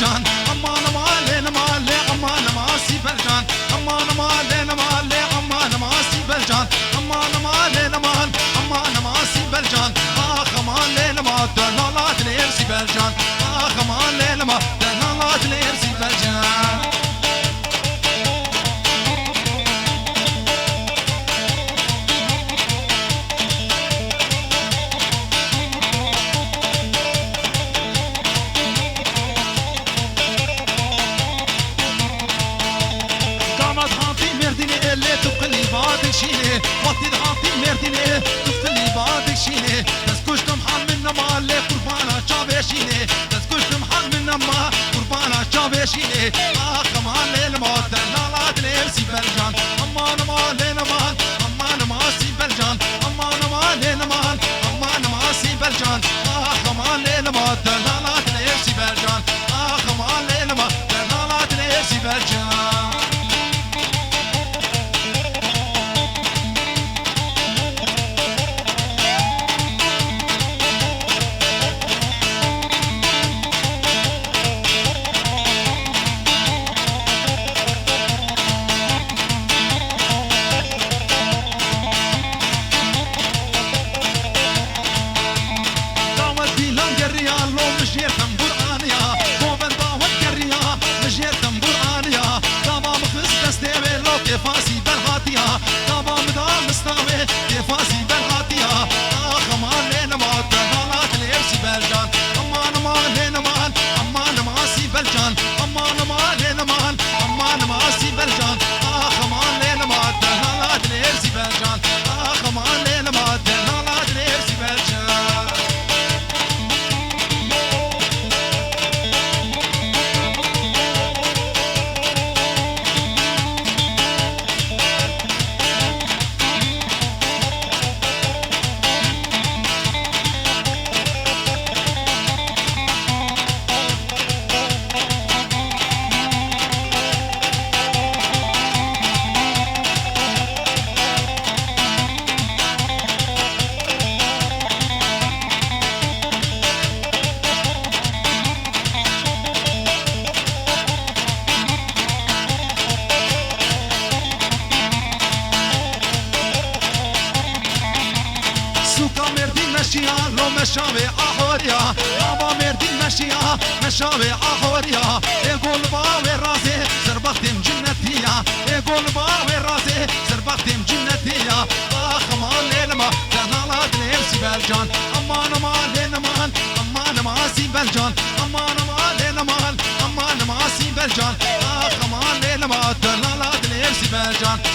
جان امان مال مال امان ما سیبل جان امان مال مال امان ما سیبل جان امان مال مال امان ما سیبل جان آخ مال ما دلالات لیر سیبل جان آخ مال ما دلالات لیر سیبل جان شيني وقتي دعاتي مرديني تفلي بعدك شيني تسكشت محل من ما اللي قربانا شابي شيني تسكشت محل من ما قربانا شابي شيني آخ ما الليل ما دلالات ليل سيبل جان أمان ما ليل مان أمان ما سيبل جان أمان ما ليل مان أمان ما سيبل جان آخ ما الليل ما دلالات ليل سيبل جان آخ ما الليل ما دلالات ليل سيبل جان فاسي بالغاتيا تمام دام مستوي فاسي بالغاتيا اخ امان لين ما دلالات ليرسي بالجان امان ما لين مان امان ما سي بالجان امان ما لين مان امان ما سي بالجان اخ امان لين ما دلالات ليرسي بالجان اخ امان لين ما دلالات ليرسي بالجان لو مشاوي أحوريا بابا مردي مشيا مشاوي أحوريا يقول باوي راسي سربختم جنتيا يقول باوي راسي سربختم جنتيا آخ ما ليلما تنالات ليل سيبل جان أمان ما ليلمان أمان ما سيبل جان أمان ما ليلمان أمان ما سيبل جان آخ ما ليلما تنالات ليل سيبل جان